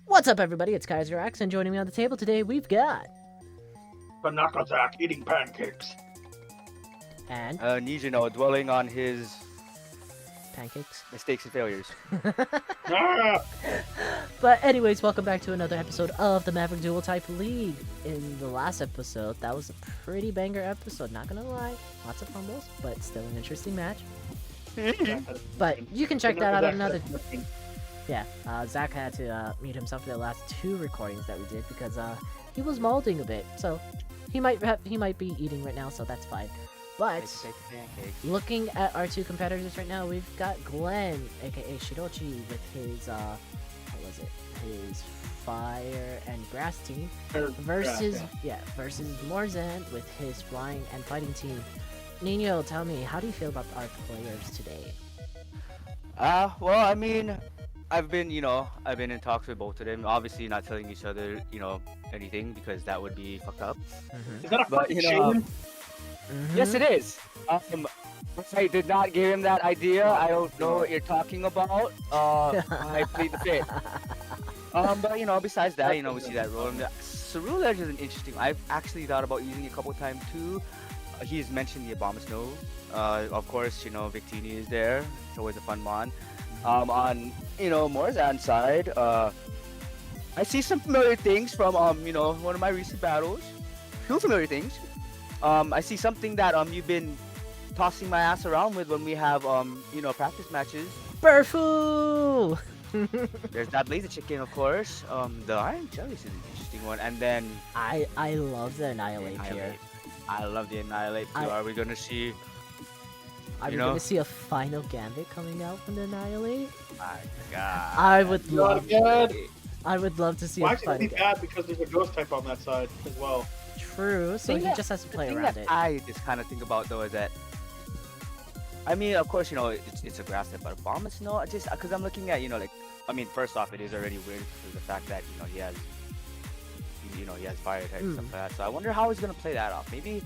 What's up, everybody? It's KanakaZach, and joining me on the table today, we've got... KanakaZach eating pancakes. And... Nijeno dwelling on his pancakes. mistakes and failures. Ah! But anyways, welcome back to another episode of the Maverick Dual Type League. In the last episode, that was a pretty banger episode, not gonna lie. Lots of fumbles, but still an interesting match. But you can check that out on another... Yeah, Zach had to mute himself for the last two recordings that we did because he was molding a bit, so he might be eating right now, so that's fine. But looking at our two competitors right now, we've got Glenn, aka Shirochi, with his what was it? His fire and grass team versus Morzan with his flying and fighting team. Nino, tell me, how do you feel about our players today? Well, I mean, I've been in talks with both of them. Obviously, not telling each other, anything because that would be fucked up. Is that a But fucking shame? yes, it is. I did not give him that idea. I don't know what you're talking about. I played the fit. But besides that, we see that role. Cerulean Edge is an interesting. I've actually thought about using it a couple times too. He's mentioned the Obama Snow. Of course, Victini is there. It's always a fun mon. On Morzan's side, I see some familiar things from one of my recent battles. Few familiar things. I see something that you've been tossing my ass around with when we have practice matches. Burfu! There's that Blazer Chicken, of course. The Iron Jellies is an interesting one, and then I love the Annihilate here. I love the Annihilate too. Are we gonna see? Are we gonna see a final Gambit coming out from the Annihilate? My God. I would love. Good. I would love to see Well, a actually, final it'd be bad because there's a ghost type on that side as well. True, so he just has to play around it. I just kind of think about though is that. I mean, of course, it's a grass type, but Obama Snow, just because I'm looking at, first off, it is already weird for the fact that, he has fire type and stuff like that. So I wonder how he's gonna play that off. Maybe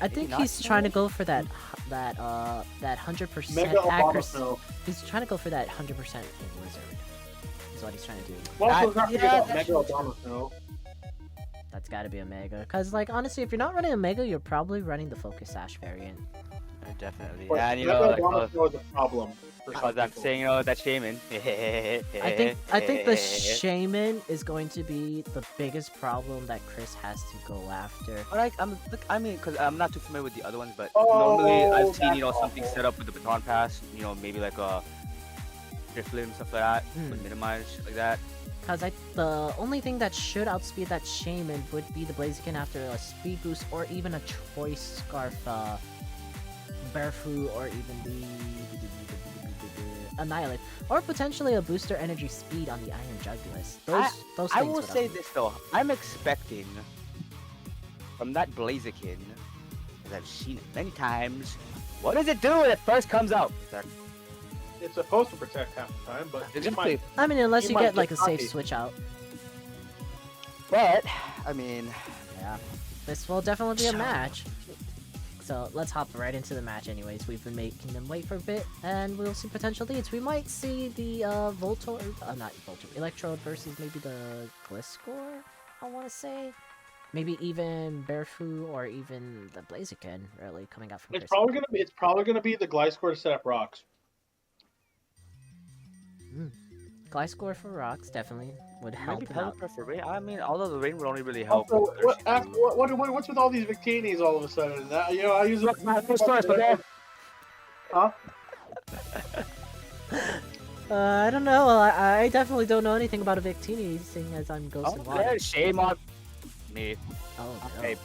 I think he's trying to go for that 100% Mega Obama accuracy. Snow. He's trying to go for that 100% in Wizard. Is what he's trying to do. Well, so not yeah, Mega Obama Snow. That's got to be a Mega. Cause honestly, if you're not running a Mega, you're probably running the Focus Sash variant. definitely. But And Mega Obama Snow is a problem. I'm saying, that shaman. I think the Shaman is going to be the biggest problem that Chris has to go after. Alright, because I'm not too familiar with the other ones, but Oh, normally I've seen, that's something awful. set up with the baton pass, maybe like a drift limb, stuff like that, would minimize like that. Cause the only thing that should outspeed that Shaman would be the Blaziken after a speed boost or even a choice scarf, Barefu, or even the Annihilate, or potentially a booster energy speed on the Iron Jugulis. Those I things will would say outspeed. this though, I'm expecting from that Blaziken, as I've seen it many times, what does it do when it first comes out? It's supposed to protect half the time, but Exactly. I mean, unless you you might get like a get safe cocky. switch out. But I mean, Yeah, this will definitely be a match. So let's hop right into the match anyways. We've been making them wait for a bit, and we'll see potential leads. We might see the Electrode versus maybe the Gliscor, I want to say. Maybe even Barefu or even the Blaziken, really, coming out from it's Chris. probably gonna be the Gliscor to set up rocks. Gliscor for rocks definitely would help maybe him out. Pelipper for rain. I mean, although the rain would only really help. Also, with what's with all these Victinis all of a sudden? That, I use it. Huh? I don't know. I definitely don't know anything about a Victini, seeing as I'm Ghost and Water. Yeah, shame on me. Oh, no. Okay.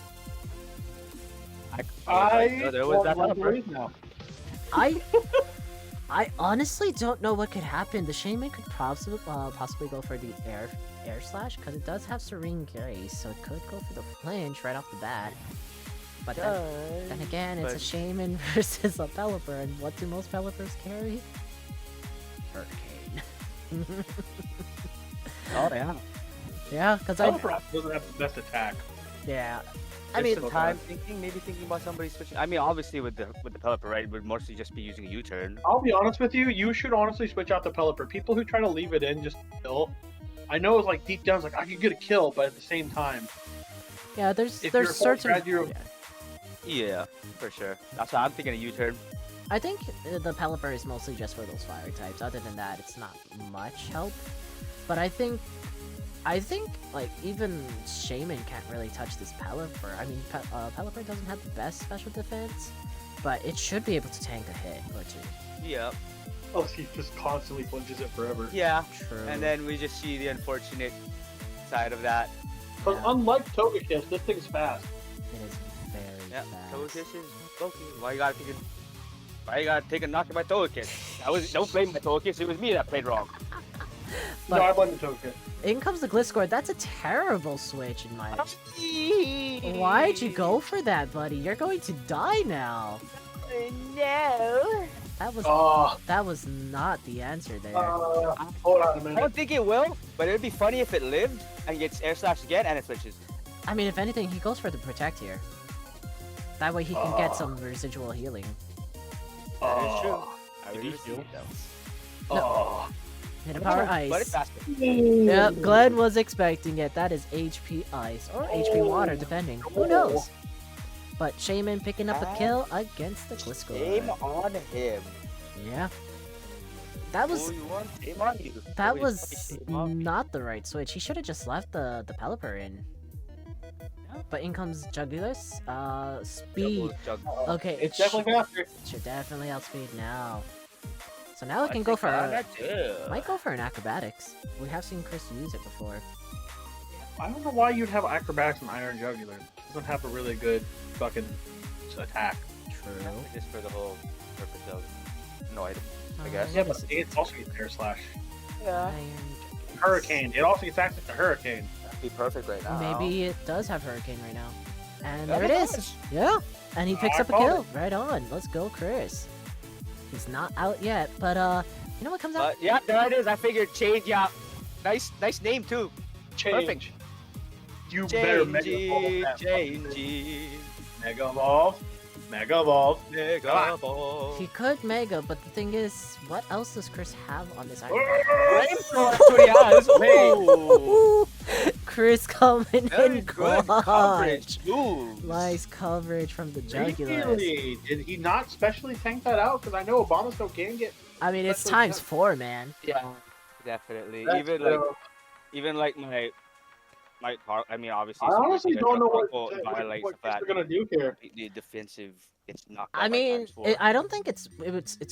I was that want to Pelipper. leave now. I honestly don't know what could happen. The Shaman could possibly go for the air slash, because it does have Serene Grace, so it could go for the flinch right off the bat. But then again, it's a Shaman versus a Pelipper, and what do most Pelipers carry? Hurricane. Oh yeah. Yeah, because Pelipper doesn't have the best attack. yeah. I I mean, mean, time maybe thinking about somebody switching. I mean, obviously with the Pelipper, right, it would mostly just be using a U-turn. I'll be honest with you. You should honestly switch out the Pelipper. People who try to leave it in just kill. I know it's like deep down, it's like I could get a kill, but at the same time, Yeah, there's if you're full certain. strategy, you're- Yeah, for sure. That's why I'm thinking a U-turn. I think the Pelipper is mostly just for those fire types. Other than that, it's not much help. But I think like even Shaman can't really touch this Pelipper. I mean, Pelipper doesn't have the best special defense, but it should be able to tank a hit or two. Yeah. oh, he just constantly flinches it forever. Yeah. True. And then we just see the unfortunate side of that. Because unlike Togekiss, this thing's fast. It is very Yeah. fast. Togekiss is Loki. Why you gotta take a knock at my Togekiss? Don't blame my Togekiss. It was me that played wrong. But No, I blame the Togekiss. in comes the Gliscor. That's a terrible switch in my. Why'd you go for that, buddy? You're going to die now. No. That was not the answer there. Hold on a I minute. don't think it will, but it would be funny if it lived and gets air slash again and it switches. I mean, if anything, he goes for the protect here. That way he can get some residual healing. That is true. I Did really he see heal? it No. though. Hit a power But it's ice. faster. Yep, Glenn was expecting it. That is HP ice or HP water, depending. Who knows? But Shaman picking up a kill against the Shame Gliscor. on him. Yeah. That was Who you want? Shame on you. that Who was is shame on me? not the right switch. He should have just left the Pelipper in. But in comes Jugulis. Speed. Jug- Okay, It's definitely faster. should definitely outspeed now. So now it can go for might go for an acrobatics. We have seen Chris use it before. I don't know why you'd have acrobatics and Iron Jugular. It doesn't have a really good fucking attack. True. Just for the whole purpose of no item. I guess. Yeah, but it also gets air slash. Yeah. Iron- Hurricane. It also gets access to Hurricane. That'd be perfect right now. Maybe it does have Hurricane right now. And Yeah, there it it is. does. Yeah. And he picks I up a called kill. Right on. Let's go, Chris. He's not out yet, but you know what comes out? But yeah, there it is. I figured change. Yeah. Nice name too. Change. Perfect. You better Mega Evolve. that Change. Mega Evolve. Mega Evolve. Mega Ball. He could Mega, but the thing is, what else does Chris have on this item? Flamethrower, that's what he has. Ooh. Chris coming Very in good clutch. coverage. Ooh. Nice coverage from the Jugular. Really? Did he not specially tank that out? Because I know Obama still can get. I mean, it's Especially- ×4, man. Yeah, definitely. That's Even like my I mean, obviously. I honestly don't know what violates the they're fact gonna do here. the defensive gets knocked I out. mean, by I don't think it's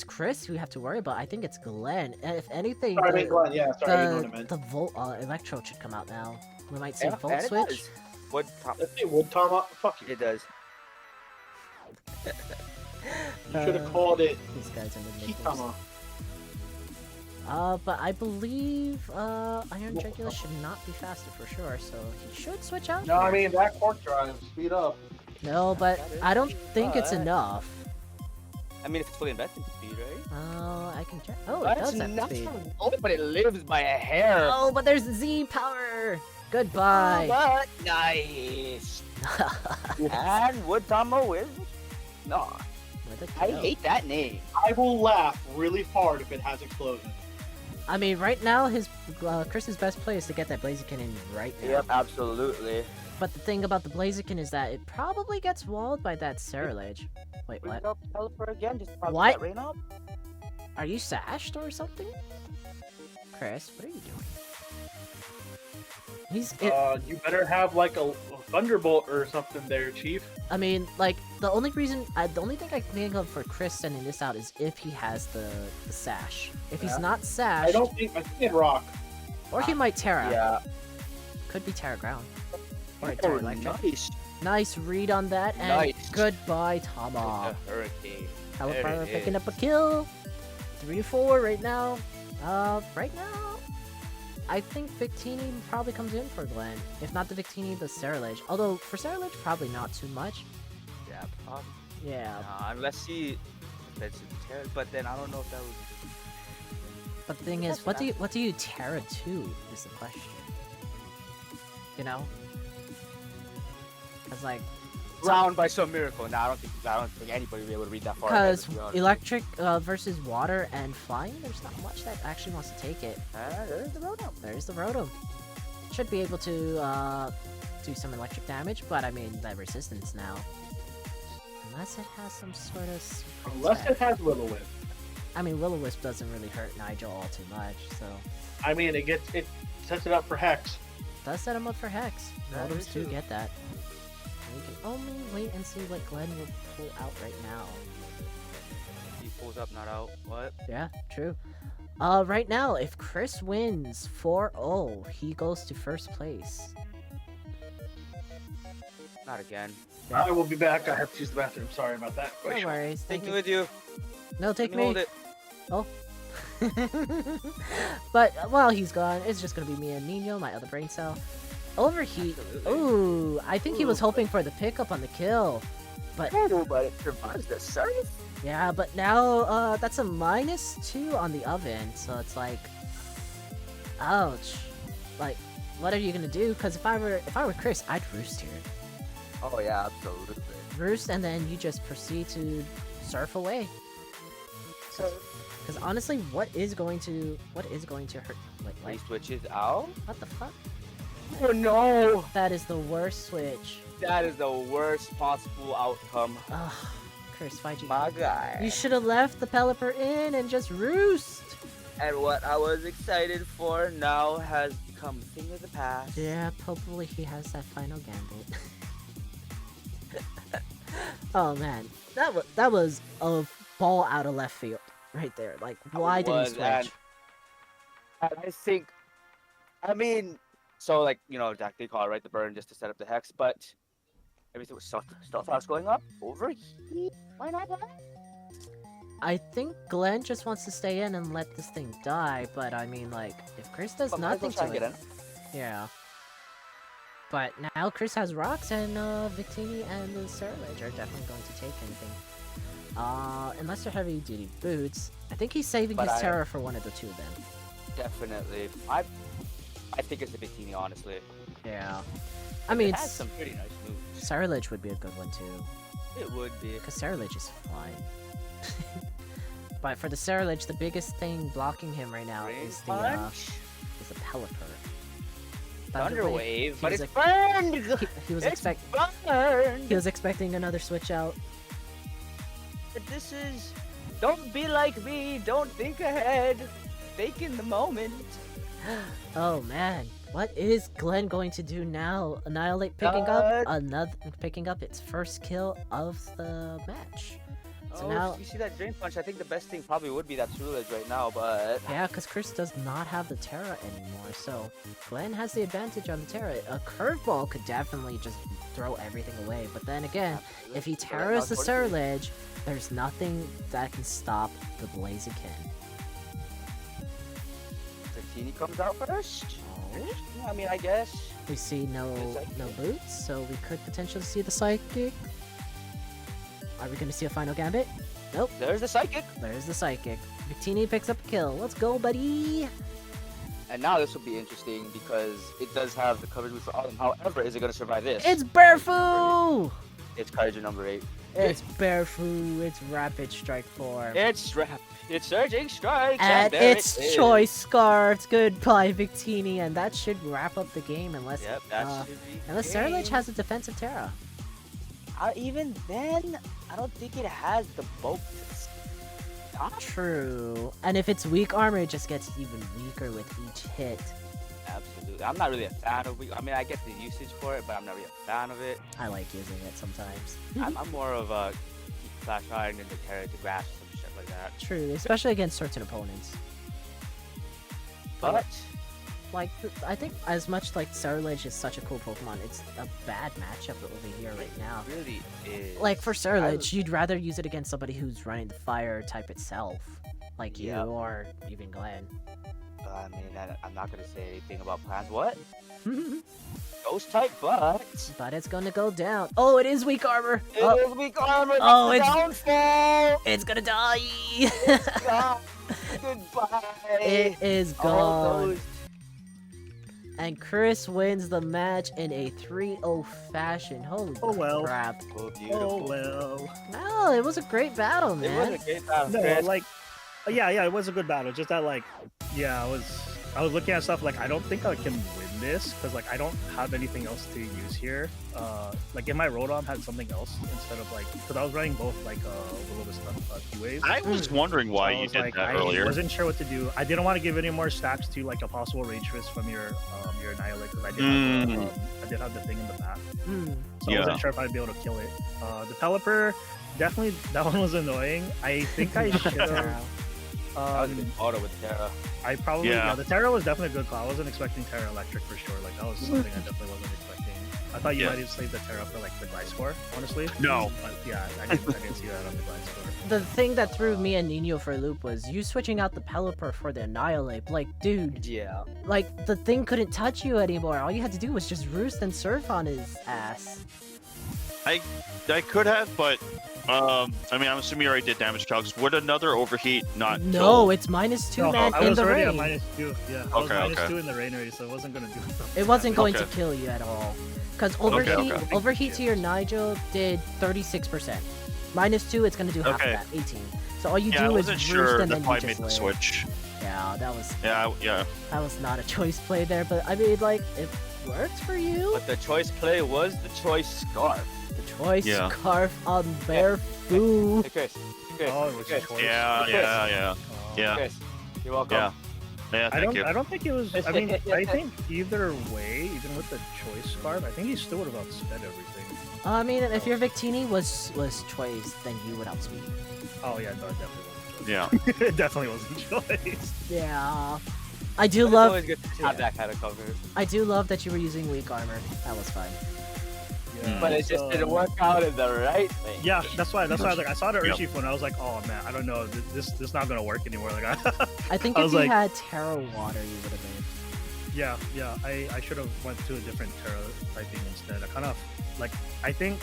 Chris who we have to worry about. I think it's Glenn. And if anything, Sorry, I meant Glenn. Yeah, sorry, I didn't know what I the meant. the Volt Electro should come out now. We might see Yeah, a Volt and it switch. does. What top? Let's see, Wood Tom. Fuck you. It does. You should have called it These guys are the nicknames. Kitama. But I believe Iron Jugular should not be faster for sure, so he should switch out. No, I here. mean that Quark Drive. Speed up. No, but I don't think it's But- enough. I mean, if it's fully invested speed, right? I can check. Oh, it That's does have not speed. oh, but it lives by a hair. Oh, but there's Z power. Goodbye. But nice. And Wood Tomo is no. With a I kill. hate that name. I will laugh really hard if it has explosion. I mean, right now his Chris's best play is to get that Blaziken in right now. absolutely. But the thing about the Blaziken is that it probably gets walled by that Cerilage. Wait, what? Pelipper again, just probably What? that rain up. Are you sashed or something? Chris, what are you doing? You better have like a Thunderbolt or something there, Chief. I mean, like, the only thing I can think of for Chris sending this out is if he has the sash. If he's Yeah. not sashed, I think it rock. or he might Terra. Yeah. Could be Terra Ground. Or Oh, Terra Electric. nice. Nice read on that, and Nice. goodbye, Tama. The hurricane. Pelipper There it picking is. up a kill. 3-4 right now. Right now, I think Victini probably comes in for Glenn. If not the Victini, the Cerilage. Although, for Cerilage, probably not too much. Yeah, probably. Yeah, Unless he that's Terra, but then I don't know if that was. but the thing is, what do you Terra to, is the question. You know? Cause like, drowned by some miracle. Now I don't think anybody will be able to read that far. Because ahead, to be honest. electric versus water and flying, there's not much that actually wants to take it. There's the Rotom. There's the Rotom. Should be able to do some electric damage, but I mean, that resistance now. Unless it has some sort of... super Unless attack. it has Will-O-Wisp. I mean, Will-O-Wisp doesn't really hurt Nigel all too much, so... I mean, it sets it up for Hex. Does set him up for Hex. That Rotoms is do true. get that. And we can only wait and see what Glenn will pull out right now. He pulls up, not out. What? Yeah, true. Right now, if Chris wins 4-0, he goes to first place. Not again. I will be back. I have to use the bathroom. Sorry about that. No worries. Take Thank me you. with you. No, take Let me me. hold it. But while he's gone, it's just gonna be me and Nijeno, my other brain cell. Overheat. Absolutely. Ooh, I think he was hoping for the pickup on the kill. But it survives the surf. Yeah, but now that's a -2 on the oven, so it's like, ouch. Like, what are you gonna do? Because if I were Chris, I'd roost here. Oh yeah, absolutely. Roost, and then you just proceed to surf away. So Because honestly, what is going to hurt? he Like, switches out. what the fuck? Oh no! That is the worst switch. That is the worst possible outcome. Ugh, Chris, why'd you? My guy. You should have left the Pelipper in and just roost. And what I was excited for now has become a thing of the past. Yeah, hopefully he has that final gambit. Oh man, that was a ball out of left field right there. Like, why did he was, switch? and I think, I mean, so like, you know, Jack did call it, right, the burn just to set up the hex, but everything was stealth house going up. Overheat? Why not? I think Glenn just wants to stay in and let this thing die, but I mean, like, if Chris does But might as well nothing try to and it, get in. yeah. But now Chris has rocks, and Victini and the Surledge are definitely going to take anything. Unless they're heavy duty boots, I think he's saving But his Terra for one of the two of them. Definitely. I think it's the Bikini, honestly. Yeah. I mean, It has some pretty nice moves. Surledge would be a good one too, It would be. because Surledge is fine. But for the Surledge, the biggest thing blocking him right now Rain is punch? the Pelipper. Thunder Wave, but was it's burned! He was It's expecting. burned! He was expecting another switch out. But this is... Don't be like me, don't think ahead. Think in the moment. Oh man, what is Glenn going to do now? Annihilate picking up its first kill of the match. So Oh, now, you see that Drain Punch? I think the best thing probably would be that Surledge right now, but... yeah, because Chris does not have the Terra anymore, so Glenn has the advantage on the Terra. A curveball could definitely just throw everything away, but then again, if he Absolutely. Terras the Now, unfortunately, Surledge, there's nothing that can stop the Blaziken. Victini comes out first. Oh. I mean, I guess. We see no Psychic. boots, so we could potentially see the Psychic. Are we gonna see a final gambit? Nope. There's the Psychic. There's the Psychic. Victini picks up a kill. Let's go, buddy! And now this will be interesting because it does have the coverage for all of them. However, is it going to survive this? It's Barefoo! It's Kaiju number 8. It's Barefoo. It's Rapid Strike form. It's Surging Strike. And there it's it is. Choice Scarfed. Goodbye, Victini. And that should wrap up the game unless Yep, that should be unless game. Surledge has a defensive Terra. Even then, I don't think it has the bulk to stop. True. And if it's weak armor, it just gets even weaker with each hit. Absolutely. I'm not really a fan of I mean, I get the usage for it, but I'm not really a fan of it. I like using it sometimes. I'm more of a keep Flash Iron and the Terra to grasp some shit like that. True, especially against certain opponents. But Like, I think as much like Surledge is such a cool Pokemon, it's a bad matchup over here right now. it really is. Like, for Surledge, you'd rather use it against somebody who's running the fire type itself. Like you, Yep. or even Glenn. I mean, I'm not gonna say anything about plans. What? Ghost type, but But it's gonna go down. Oh, it is weak armor! it Oh, is weak armor. Oh, That's it's- the downfall. it's gonna die! God, goodbye. It is All gone. those And Chris wins the match in a 3-0 fashion. Holy crap. Oh, Oh beautiful. well. Well, it was a great battle, It man. was a great battle, No, Chris. like, yeah, it was a good battle. Just that, like, yeah, I was looking at stuff like I don't think I can win this because like I don't have anything else to use here. Like in my Rodom had something else instead of like because I was running both like Wilgamesh stuff two-ways. I was wondering why So I you was did like, that I earlier. wasn't sure what to do. I didn't want to give any more stacks to like a possible rage risk from your Annihilate because I did have the thing in the back. So I wasn't sure if I'd be able to kill it. The Pelipper, definitely that one was annoying. I think I should have. That was a good auto with Terra. I probably the Terra was definitely a good call. I wasn't expecting Terra Electric for sure. Like that was something I definitely wasn't expecting. I thought you might have saved the Terra for like the glide score, honestly. No. But yeah, I didn't see that on the glide score. The thing that threw me and Nijeno for a loop was you switching out the Pelipper for the Annihilate. Like, dude, Yeah. like the thing couldn't touch you anymore. All you had to do was just roost and surf on his ass. I could have, but I mean, I'm assuming you already did damage calcs. Would another overheat not? No, kill? it's -2, No, man, I in was the already rain. at -2. Yeah, I was Okay, -2 in the rain already, so it wasn't gonna do. It wasn't going to Okay. kill you at all. Because overheat, okay. overheat to your Nigel did 36%. -2, it's gonna do half Okay. of that, 18. So all you Yeah, I do is wasn't roost sure. and That's then why you I made just the live. switch. Yeah, Yeah. that was not a choice play there, but I mean, like, it worked for you. But the choice play was the choice scarf. The choice Yeah. scarf on Bear Foo. Hey, Chris. Oh, it was Chris. a choice. Yeah. Yeah. Chris. You're welcome. Yeah. Yeah. Thank you. I don't think it was. I mean, I think either way, even with the choice scarf, I think he still would have outsped everything. I mean, if your Victini was choice, then you would outspeed. Oh yeah, no, it definitely wasn't choice. Yeah. It definitely wasn't choice. Yeah. I do But it's love always good to have that kind of cover. I do love that you were using weak armor. That was fun. Yeah, But it just didn't work out in the right thing. Yeah, that's why I was like, I saw the Yep. Urshifu and I was like, oh man, I don't know, this is not gonna work anymore. Like, I think I if was you like- had Terra Water, you would have been. yeah, I should have went to a different Terra typing instead. I kind of like, I think,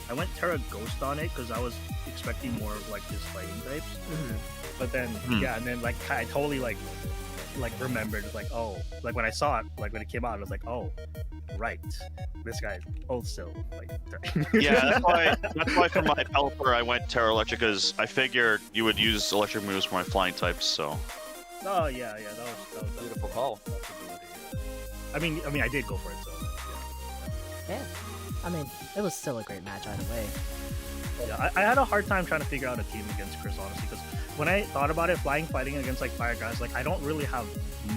I went Terra Ghost on it because I was expecting more of like his fighting types. But then yeah, and then like I totally like remembered like, oh, like when I saw it, like when it came out, I was like, oh, right, this guy also like Yeah, that's why for my Pelipper I went Terra Electric because I figured you would use electric moves for my flying types. So Oh yeah, that was Beautiful call. I mean I did go for it, so Yeah. I mean, it was still a great match either way. yeah. I had a hard time trying to figure out a team against Chris, honestly, because when I thought about it, fighting against like fire guys, like I don't really have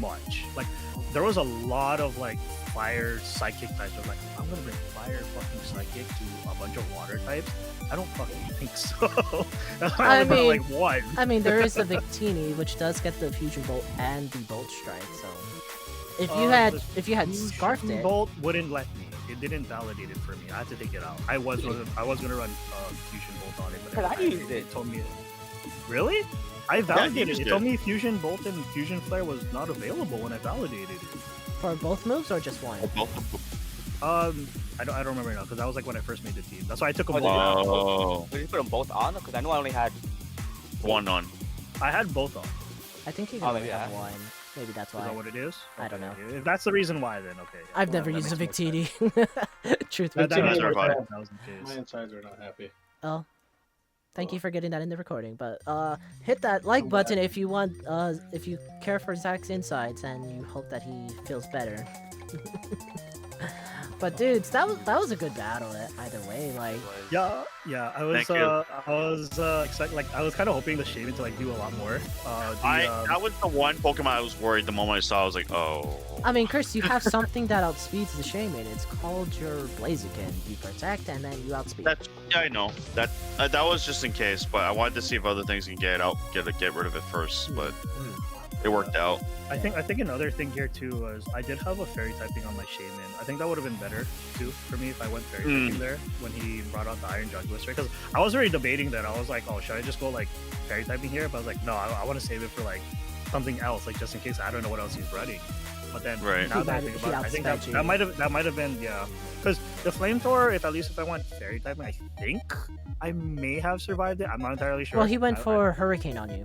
much. Like there was a lot of like fire psychic types. I was like, I'm gonna bring fire fucking psychic to a bunch of water types. I don't fucking think so. I mean- like one. I mean, there is the Victini, which does get the Fusion Bolt and the Bolt Strike. So, if you had Fusion scarfed it, Bolt wouldn't let me. It didn't validate it for me. I had to take it out. I was gonna run Fusion Bolt on it, but But I used it. told me. Really? I validated used it. It it. told me Fusion Bolt and Fusion Flare was not available when I validated it. for both moves or just one? I don't remember now because that was like when I first made the team. That's why I took them Oh, both out. Whoa. Did you put them both on? Because I know I only had. One on. I had both on. I think you Oh, can maybe only have I- one. Maybe that's Is that why. what it is? I don't know. If that's the reason why, then okay. I've Well, never that used a makes more sense. Victini. Truth be That told. makes Victini more are sense. That was the My case. insides are not happy. Oh, thank you for getting that in the recording. But hit that like button if you want. If you care for Zach's insides and you hope that he feels better. But dudes, that was a good battle either way. Like, Yeah. I was Thank you. I was kind of hoping the Shaman to like do a lot more. That was the one Pokemon I was worried the moment I saw. I was like, oh. I mean, Chris, you have something that outspeeds the Shaman. It's called your Blaziken. You protect and then you outspeed. Yeah, I know that was just in case, but I wanted to see if other things can get rid of it first, but it worked out. I think another thing here too was I did have a fairy typing on my Shaman. I think that would have been better too for me if I went fairy typing there when he brought out the Iron Jugulis, right? Because I was already debating that. I was like, oh, should I just go like fairy typing here? But I was like, no, I want to save it for like something else, like just in case I don't know what else he's running. But then Right. now that I think about it, I think that might have been because the flamethrower, if I went fairy typing, I think I may have survived it. I'm not entirely sure. Well, he went for hurricane on you.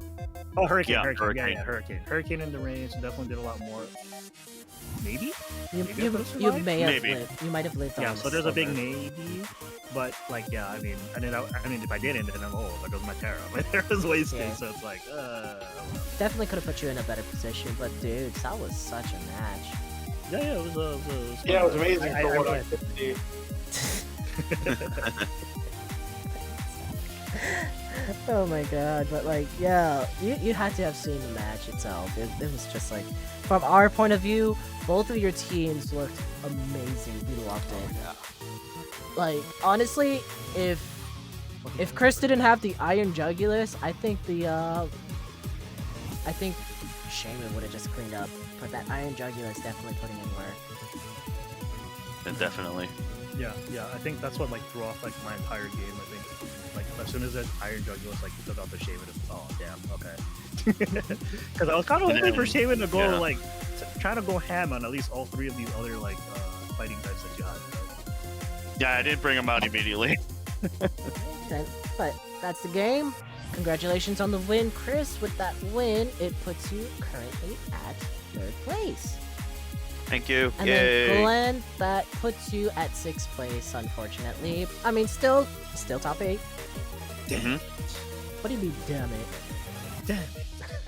Oh, hurricane. Hurricane. Hurricane in the range definitely did a lot more. Maybe. You survived? may have Maybe. lived. You might have lived. Yeah, on so there's a big silver. maybe, but like I mean, if I didn't, then there goes my Terra. My Terra's wasted, Yeah. so it's like, Definitely could have put you in a better position, but dude, that was such a match. yeah, it was Yeah, it was amazing I- for I what I went. could see. Oh my god, but like, yeah, you had to have seen the match itself. It was just like, from our point of view, both of your teams looked amazing. We loved it. Like, honestly, if Chris didn't have the Iron Jugulus, I think Shaman would have just cleaned up. But that Iron Jugulus definitely putting in work. Definitely. Yeah, I think that's what like threw off like my entire game. I think like as soon as that Iron Jugulus like took out the Shaman, oh damn, okay. Because I was kind of hoping for Shaman to go like trying to go ham on at least all three of these other like fighting types that you had. Yeah, I didn't bring him out immediately. But that's the game. Congratulations on the win, Chris. With that win, it puts you currently at 3rd place. Thank you. And Yay. then Glenn, that puts you at 6th place, unfortunately. I mean, still top 8. Mhm. What do you mean, damn it? Damn.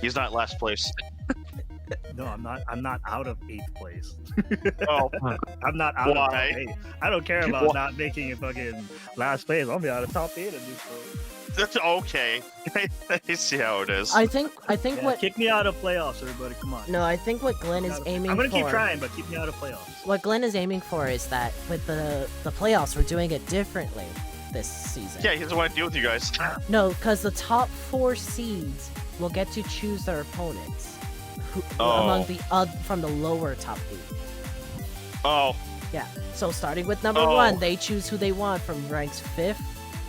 He's not last place. No, I'm not out of 8th place. Oh, I'm not out Why? of top 8. I don't care about Why? not making it fucking last place. I'll be out of top 8 at this point. that's okay. I see how it is. I think Yeah, what kick me out of playoffs, everybody. Come on. no, I think what Glenn is aiming I'm gonna for. keep trying, but keep me out of playoffs. What Glenn is aiming for is that with the playoffs, we're doing it differently this season. Yeah, he doesn't want to deal with you guys. No, because the top 4 seeds will get to choose their opponents among the from the lower top 8. Oh, Yeah. So starting with number 1, they choose who they want from ranks 5th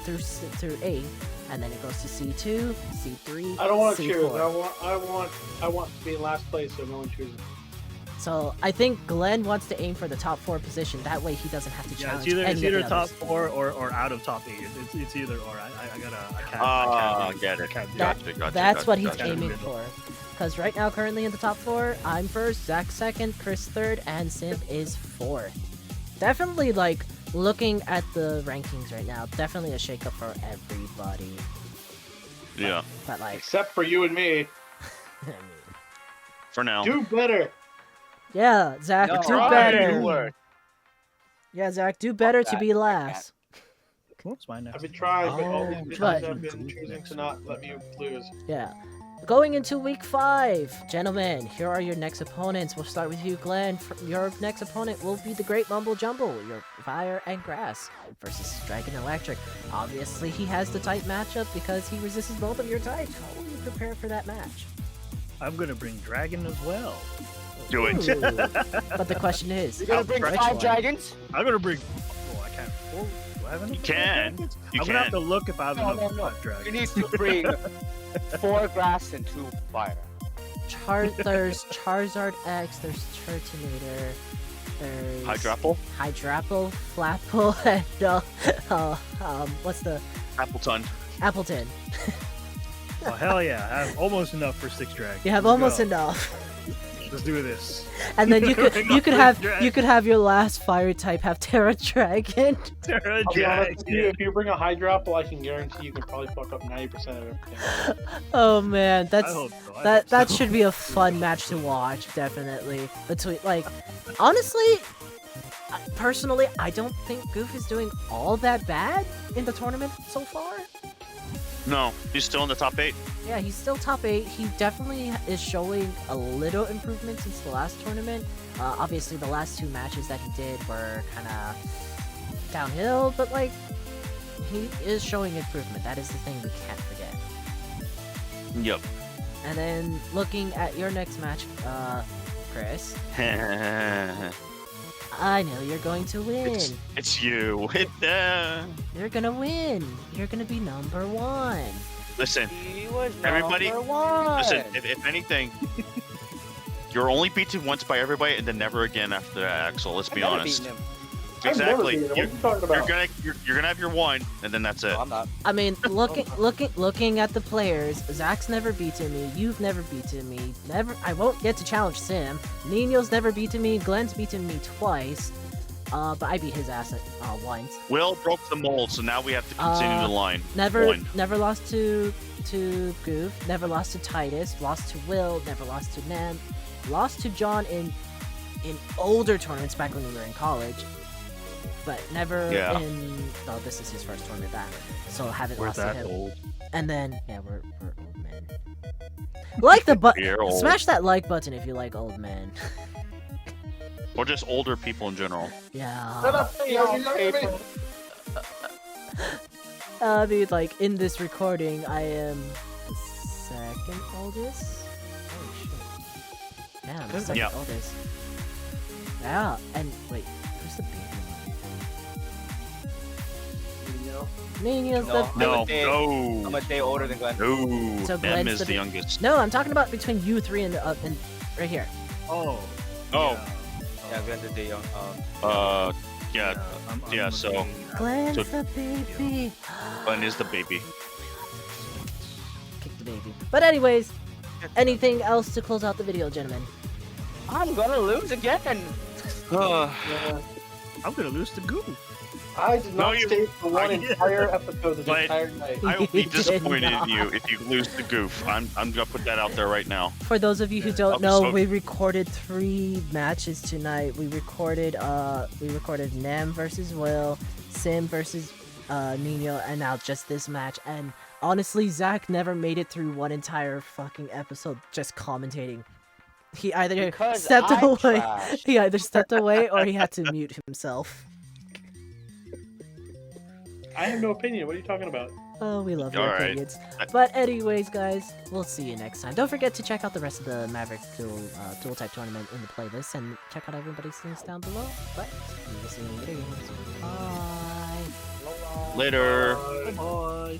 through 8th, and then it goes to C2, C3. I don't want to choose. C4. I want to be in last place, so no one chooses. So I think Glenn wants to aim for the top 4 position. That way he doesn't have to Yeah, challenge it's any either of the top others. 4 or out of top 8. It's either or. I get it. I can't do That- it. Gotcha, That's what he's gotcha. aiming for. Because right now, currently in the top 4, I'm 1st, Zach 2nd, Chris 3rd, and Simp is 4th. Definitely, like, looking at the rankings right now, definitely a shakeup for everybody. Yeah, But like, Except for you and me. I mean, for now. Do better. yeah, Zach, No, do I better. do work. Yeah, Zach, do better to that. be last. Cool, it's fine. I've been trying, but all these but- bitches have been choosing to not let me lose. Yeah. Going into week 5, gentlemen, here are your next opponents. We'll start with you, Glenn. Your next opponent will be TheGreatMumboJumbo, your Fire and Grass, versus Dragon Electric. Obviously, he has the type matchup because he resists both of your types. How will you prepare for that match? I'm gonna bring Dragon as well. Do it. Ooh. But the question is, You're gonna bring which 5 one? dragons? I'm gonna bring. Oh, I can't. Oh, do I have enough? You can. You I'm gonna have can. to look if I have No, enough no, no. five dragons. You need to bring 4 grass and 2 fire. There's Charizard X, there's Turtonator, there's Hydrapple? Hydrapple, Flapple, and what's the Appleton. Appleton? Oh hell yeah! I have almost enough for 6 dragons. You have Let's almost go. enough. Let's do this. And then you could Bring you up could the have dragon. your last fire type have Terra Dragon. Terra I'll be honest with you, Dragon. if you bring a Hydrapple, I can guarantee you can probably fuck up 90% of everything. Oh man, I hope so. I hope that so. should be a fun match to watch, definitely. Between like, honestly, personally, I don't think Goof is doing all that bad in the tournament so far. No, he's still in the top 8. Yeah, he's still top 8. He definitely is showing a little improvement since the last tournament. Obviously, the last 2 matches that he did were kind of downhill, but like, he is showing improvement. That is the thing we can't forget. Yep. And then looking at your next match, Chris, I know you're going to win. it's you. You're gonna win. You're gonna be number 1. Listen, He was Everybody- number 1. listen. If anything, You're only beaten once by everybody, and then never again after that, Axel. Let's be I've never honest. beaten him. I've never Exactly. beaten him. What You're, are you talking about? you're gonna have your one, and then that's it. No, I'm not. I mean, looking at the players, Zach's never beaten me. You've never beaten me. I won't get to challenge Sim. Nino's never beaten me. Glenn's beaten me twice. But I beat his ass at once. Will broke the mold, so now we have to continue the line. Never lost to Goof. Never lost to Titus. Lost to Will. Never lost to Nem. Lost to John in older tournaments back when we were in college. But never in. Oh, this is his first tournament back, so I haven't We're lost to that him. old. And then we're old men. Like the We're old. smash that like button if you like old men. Or just older people in general. Yeah. Shut up, yo, I mean, like in this recording, I am the second oldest. Holy shit. Yeah, I'm the second Yeah. oldest. Yeah, and wait, who's the baby one? Nino's No. the No, I'm no, a day older than Glenn. no. So Em Glenn's is the the big- youngest. No, I'm talking about between you three and right here. Oh. Oh. Yeah, Glenn's a day young. Yeah, yeah, so- Glenn's So- the baby. Glenn is the baby. Kick the baby. But anyways, anything else to close out the video, gentlemen? I'm gonna lose again. Yeah. I'm gonna lose to Goo. I did No, not you- stay for one I- entire episode this But- entire night. I will be He did disappointed not. in you if you lose the goof. I'm gonna put that out there right now. For those of you who don't know, Episode- we recorded 3 matches tonight. We recorded Nem versus Will, Sim versus Nino, and now just this match. And honestly, Zach never made it through one entire fucking episode just commentating. He either Because stepped I'm away. trash. He either stepped away or he had to mute himself. I have no opinion. What are you talking about? Oh, we love your Alright. opinions. But anyways, guys, we'll see you next time. Don't forget to check out the rest of the Maverick Dual Type Tournament in the playlist, and check out everybody's links down below. But we will see you in video games. Bye. Later. Bye.